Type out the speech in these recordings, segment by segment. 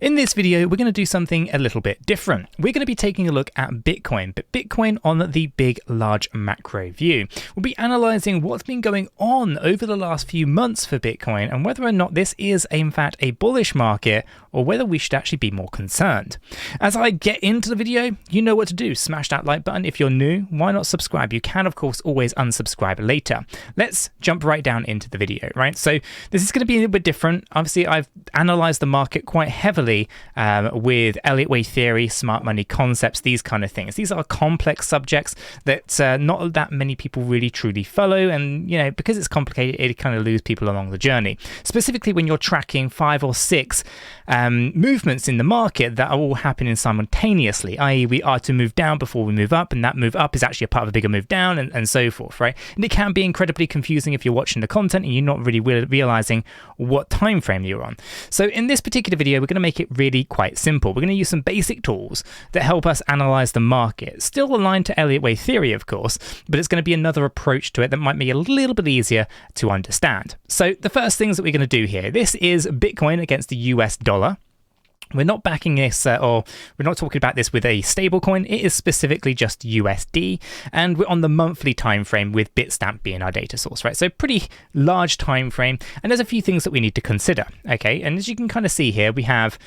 In this video, we're going to do something a little bit different. We're going to be taking a look at Bitcoin, but Bitcoin on the big, large macro view. We'll be analyzing what's been going on over the last few months for Bitcoin and whether or not this is, in fact, a bullish market or whether we should actually be more concerned. As I get into the video, you know what to do. Smash that like button. If you're new, why not subscribe? You can, of course, always unsubscribe later. Let's jump right down into the video, right? So this is going to be a little bit different. Obviously, I've analyzed the market quite heavily with Elliott Wave theory, smart money concepts, these kind of things. These are complex subjects that not that many people really truly follow, and because it's complicated, it kind of lose people along the journey. Specifically when you're tracking 5 or 6 movements in the market that are all happening simultaneously, i.e. we are to move down before we move up, and that move up is actually a part of a bigger move down, and so forth, right? And it can be incredibly confusing if you're watching the content and you're not really realizing what time frame you're on. So in this particular video, we're going to make it really quite simple. We're going to use some basic tools that help us analyze the market. Still aligned to Elliott Wave theory, of course, but it's going to be another approach to it that might be a little bit easier to understand. So the first things that we're going to do here, this is Bitcoin against the US dollar. We're not backing this, or we're not talking about this with a stable coin. It is specifically just USD, and we're on the monthly time frame with Bitstamp being our data source, right? So pretty large time frame, and there's a few things that we need to consider, okay? And as you can kind of see here, we have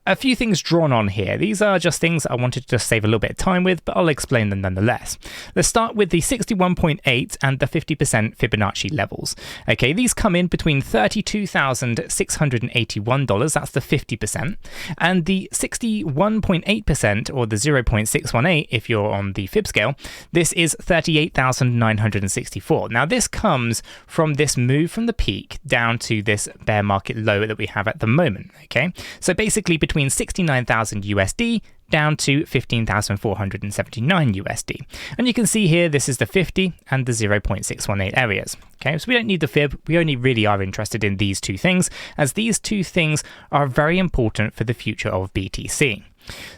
a few things drawn on here. These are just things I wanted to just save a little bit of time with, but I'll explain them nonetheless. Let's start with the 61.8 and the 50% Fibonacci levels. Okay, these come in between $32,681, that's the 50%, and the 61.8%, or the 0.618 if you're on the Fib scale, this is 38,964. Now this comes from this move from the peak down to this bear market low that we have at the moment, okay? So basically between 69,000 USD down to 15,479 USD. And you can see here, this is the 50 and the 0.618 areas. Okay, so we don't need the fib. We only really are interested in these two things, as these two things are very important for the future of BTC.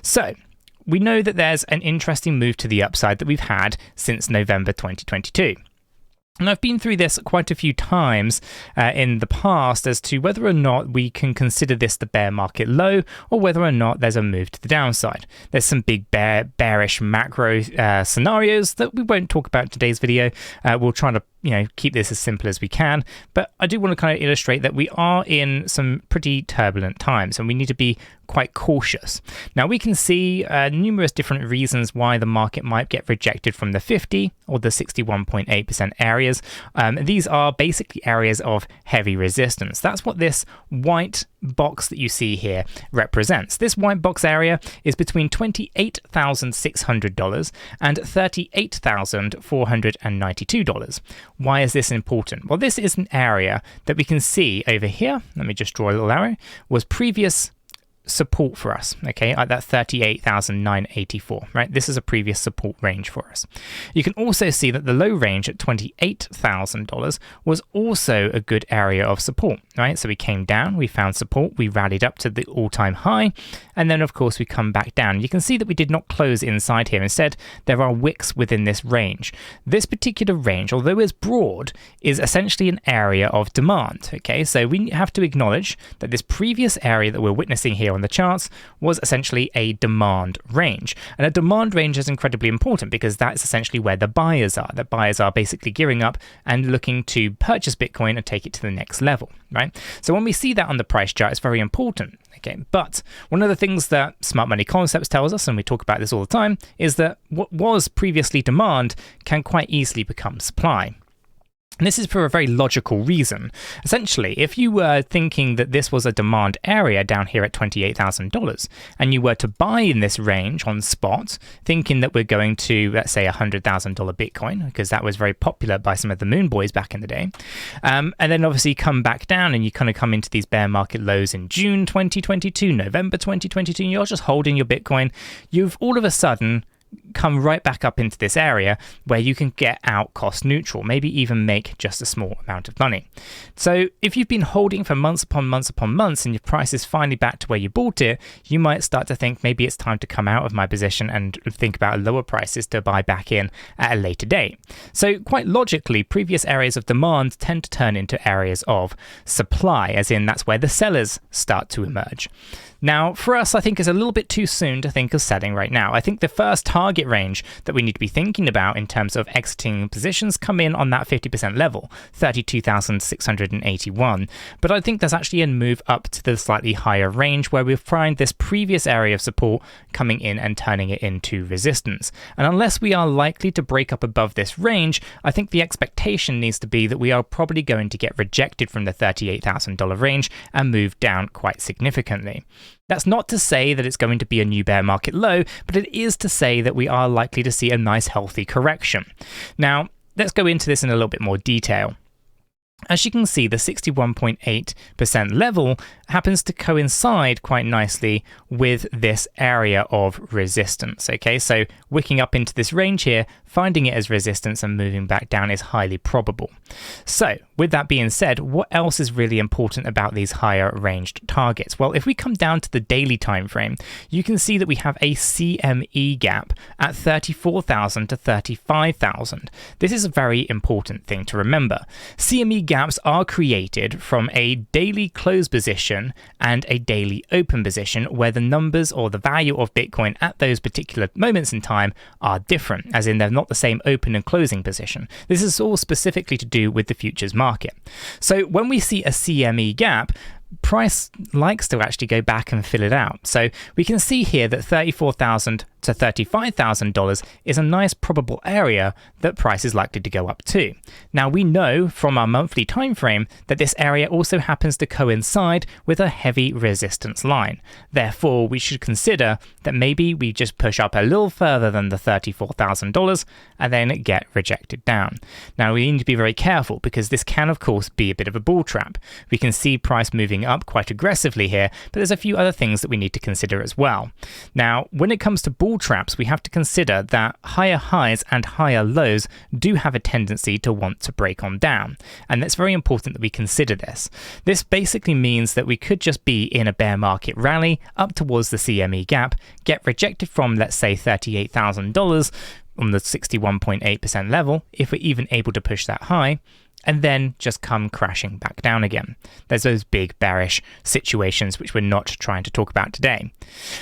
So we know that there's an interesting move to the upside that we've had since November 2022. And I've been through this quite a few times in the past as to whether or not we can consider this the bear market low or whether or not there's a move to the downside. There's some big bearish macro scenarios that we won't talk about in today's video. We'll try to keep this as simple as we can, but I do want to kind of illustrate that we are in some pretty turbulent times and we need to be quite cautious. Now we can see numerous different reasons why the market might get rejected from the 50 or the 61.8% areas. These are basically areas of heavy resistance. That's what this white box that you see here represents. This white box area is between $28,600 and $38,492. Why is this important? Well, this is an area that we can see over here. Let me just draw a little arrow. Was previous support for us, okay, at that 38,984, right? This is a previous support range for us. You can also see that the low range at $28,000 was also a good area of support, right? So we came down, we found support, we rallied up to the all-time high, and then of course we come back down. You can see that we did not close inside here. Instead, there are wicks within this range. This particular range, although it's broad, is essentially an area of demand, okay? So we have to acknowledge that this previous area that we're witnessing here on the charts was essentially a demand range. And a demand range is incredibly important because that's essentially where the buyers are. The buyers are basically gearing up and looking to purchase Bitcoin and take it to the next level, right? So when we see that on the price chart, it's very important. Okay, but one of the things that smart money concepts tells us, and we talk about this all the time, is that what was previously demand can quite easily become supply. And this is for a very logical reason. Essentially, if you were thinking that this was a demand area down here at $28,000 and you were to buy in this range on spot, thinking that we're going to, let's say, $100,000 Bitcoin, because that was very popular by some of the moon boys back in the day, and then obviously come back down and you kind of come into these bear market lows in June 2022, November 2022, and you're just holding your Bitcoin, you've all of a sudden come right back up into this area where you can get out cost neutral, maybe even make just a small amount of money. So if you've been holding for months upon months upon months and your price is finally back to where you bought it, you might start to think maybe it's time to come out of my position and think about lower prices to buy back in at a later date. So quite logically, previous areas of demand tend to turn into areas of supply, as in that's where the sellers start to emerge. Now, for us, I think it's a little bit too soon to think of selling right now. I think the first target range that we need to be thinking about in terms of exiting positions come in on that 50% level, 32,681. But I think there's actually a move up to the slightly higher range where we'll find this previous area of support coming in and turning it into resistance. And unless we are likely to break up above this range, I think the expectation needs to be that we are probably going to get rejected from the $38,000 range and move down quite significantly. That's not to say that it's going to be a new bear market low, but it is to say that we are likely to see a nice healthy correction. Now, let's go into this in a little bit more detail. As you can see, the 61.8% level happens to coincide quite nicely with this area of resistance. Okay, so wicking up into this range here, finding it as resistance and moving back down is highly probable. So with that being said, what else is really important about these higher ranged targets? Well, if we come down to the daily time frame, you can see that we have a CME gap at 34,000 to 35,000. This is a very important thing to remember. CME gaps are created from a daily close position and a daily open position where the numbers or the value of Bitcoin at those particular moments in time are different, as in they're not the same open and closing position. This is all specifically to do with the futures market. So when we see a CME gap, price likes to actually go back and fill it out. So we can see here that $34,000 to $35,000 is a nice probable area that price is likely to go up to. Now we know from our monthly time frame that this area also happens to coincide with a heavy resistance line. Therefore, we should consider that maybe we just push up a little further than the $34,000 and then get rejected down. Now we need to be very careful because this can of course be a bit of a bull trap. We can see price moving up quite aggressively here, but there's a few other things that we need to consider as well. Now, when it comes to bull traps, we have to consider that higher highs and higher lows do have a tendency to want to break on down. And it's very important that we consider this. This basically means that we could just be in a bear market rally up towards the CME gap, get rejected from, let's say, $38,000 on the 61.8% level, if we're even able to push that high, and then just come crashing back down again. There's those big bearish situations which we're not trying to talk about today.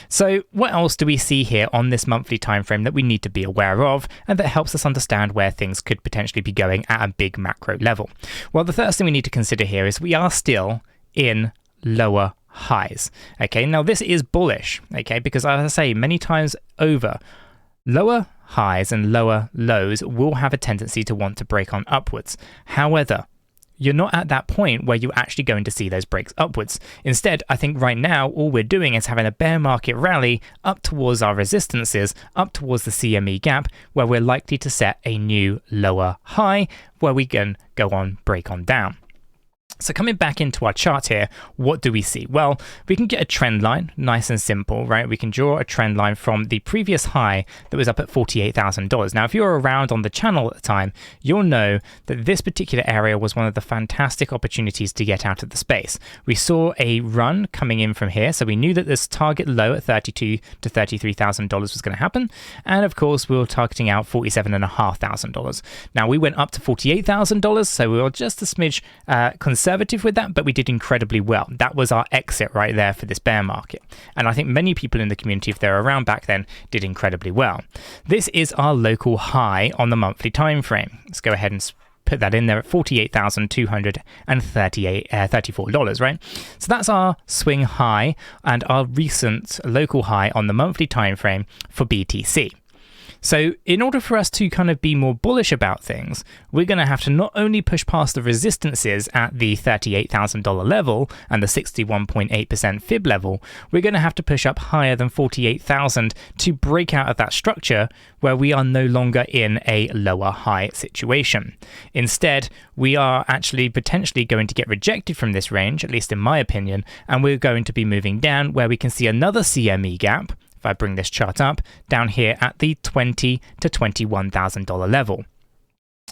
So what else do we see here on this monthly time frame that we need to be aware of and that helps us understand where things could potentially be going at a big macro level? Well, the first thing we need to consider here is we are still in lower highs. Okay, now this is bullish, okay, because as I say many times over, lower highs and lower lows will have a tendency to want to break on upwards. However, you're not at that point where you're actually going to see those breaks upwards. Instead, I think right now, all we're doing is having a bear market rally up towards our resistances, up towards the CME gap, where we're likely to set a new lower high, where we can go on, break on down. So coming back into our chart here, what do we see? Well, we can get a trend line, nice and simple, right? We can draw a trend line from the previous high that was up at $48,000. Now, if you were around on the channel at the time, you'll know that this particular area was one of the fantastic opportunities to get out of the space. We saw a run coming in from here, so we knew that this target low at $32,000 to $33,000 was going to happen. And of course, we were targeting out $47,500. Now, we went up to $48,000, so we were just a smidge conservative with that, but we did incredibly well. That was our exit right there for this bear market. And I think many people in the community, if they're around back then, did incredibly well. This is our local high on the monthly time frame. Let's go ahead and put that in there at $48,234, right? So that's our swing high and our recent local high on the monthly time frame for BTC. So in order for us to kind of be more bullish about things, we're going to have to not only push past the resistances at the $38,000 level and the 61.8% fib level, we're going to have to push up higher than 48,000 to break out of that structure where we are no longer in a lower high situation. Instead, we are actually potentially going to get rejected from this range, at least in my opinion, and we're going to be moving down where we can see another CME gap. If I bring this chart up, down here at the $20,000 to $21,000 level.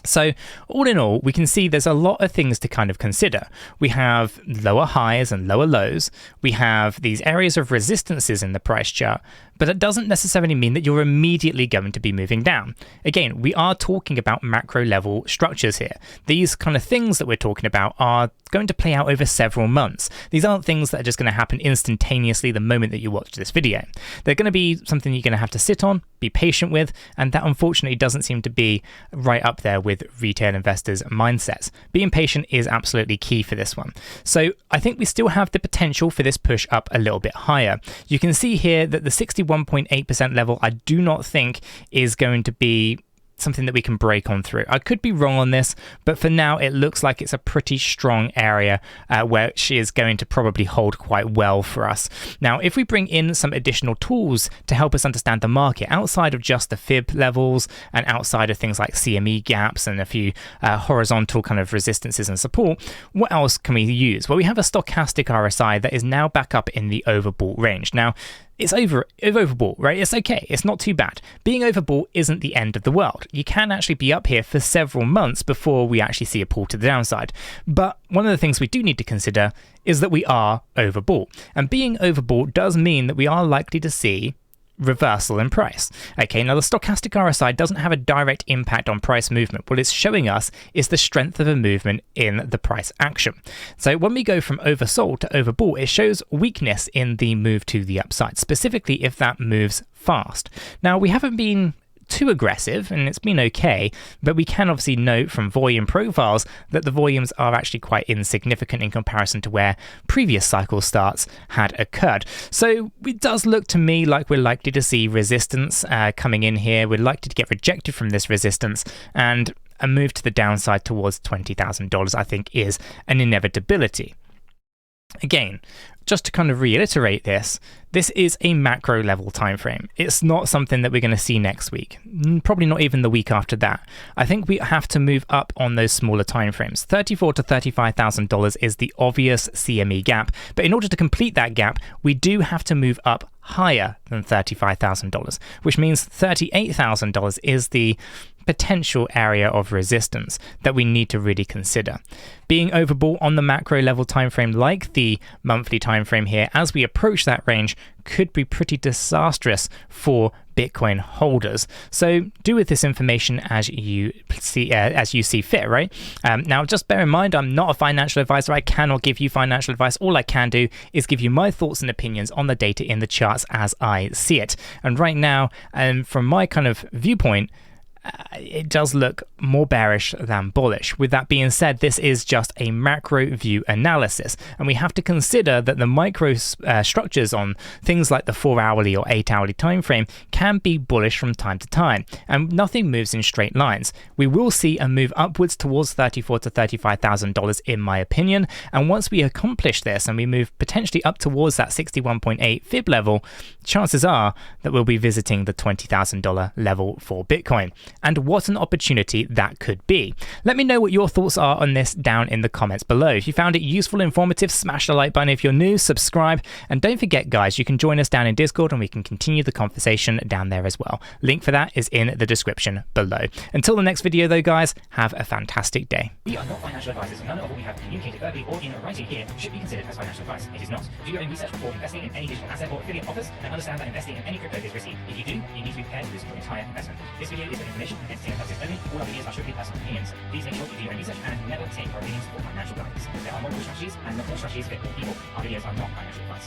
So all in all, we can see there's a lot of things to kind of consider. We have lower highs and lower lows. We have these areas of resistances in the price chart, but it doesn't necessarily mean that you're immediately going to be moving down. Again, we are talking about macro level structures here. These kind of things that we're talking about are going to play out over several months. These aren't things that are just going to happen instantaneously the moment that you watch this video. They're going to be something you're going to have to sit on, be patient with, and that unfortunately doesn't seem to be right up there with retail investors' mindsets. Being patient is absolutely key for this one. So I think we still have the potential for this push up a little bit higher. You can see here that the 61.8% level I do not think is going to be something that we can break on through. I could be wrong on this, but for now it looks like it's a pretty strong area where she is going to probably hold quite well for us. Now, if we bring in some additional tools to help us understand the market outside of just the fib levels and outside of things like CME gaps and a few horizontal kind of resistances and support, what else can we use? Well, we have a stochastic RSI that is now back up in the overbought range. Now, it's overbought, right? It's okay. It's not too bad. Being overbought isn't the end of the world. You can actually be up here for several months before we actually see a pull to the downside. But one of the things we do need to consider is that we are overbought. And being overbought does mean that we are likely to see reversal in price. Okay, now the stochastic RSI doesn't have a direct impact on price movement. What it's showing us is the strength of a movement in the price action. So when we go from oversold to overbought, it shows weakness in the move to the upside, specifically if that moves fast. Now, we haven't been too aggressive and it's been okay, but we can obviously note from volume profiles that the volumes are actually quite insignificant in comparison to where previous cycle starts had occurred. So it does look to me like we're likely to see resistance coming in here. We're likely to get rejected from this resistance, and a move to the downside towards $20,000 I think is an inevitability. Again, just to kind of reiterate this is a macro level time frame. It's not something that we're going to see next week, probably not even the week after that. I think we have to move up on those smaller time frames. $34,000 to $35,000 is the obvious CME gap, but in order to complete that gap, we do have to move up higher than $35,000, which means $38,000 is the potential area of resistance that we need to really consider. Being overbought on the macro level time frame, like the monthly time frame here, as we approach that range, could be pretty disastrous for Bitcoin holders. So do with this information as you see fit, right? Now, just bear in mind, I'm not a financial advisor. I cannot give you financial advice. All I can do is give you my thoughts and opinions on the data in the charts as I see it. And right now, from my kind of viewpoint, it does look more bearish than bullish. With that being said, this is just a macro view analysis, and we have to consider that the micro structures on things like the 4-hourly or 8-hourly time frame can be bullish from time to time, and nothing moves in straight lines. We will see a move upwards towards $34,000 to $35,000 in my opinion, and once we accomplish this and we move potentially up towards that 61.8 fib level, chances are that we'll be visiting the $20,000 level for Bitcoin. And what an opportunity that could be. Let me know what your thoughts are on this down in the comments below. If you found it useful, informative, smash the like button if you're new, subscribe, and don't forget guys, you can join us down in Discord and we can continue the conversation down there as well. Link for that is in the description below. Until the next video though guys, have a fantastic day. We are not financial advisors, and none of what we have communicated verbally or in writing here should be considered as financial advice. It is not. Do your own research before investing in any digital asset or affiliate offers, and understand that investing in any crypto is risky. If you do, you need to be prepared to lose your entire investment. This video is for information and entertainment purposes only. All our videos are strictly personal opinions. Please make sure you do your own research and never take our opinions for financial guidance. There are multiple strategies, and not all strategies fit all people. Our videos are not financial advice.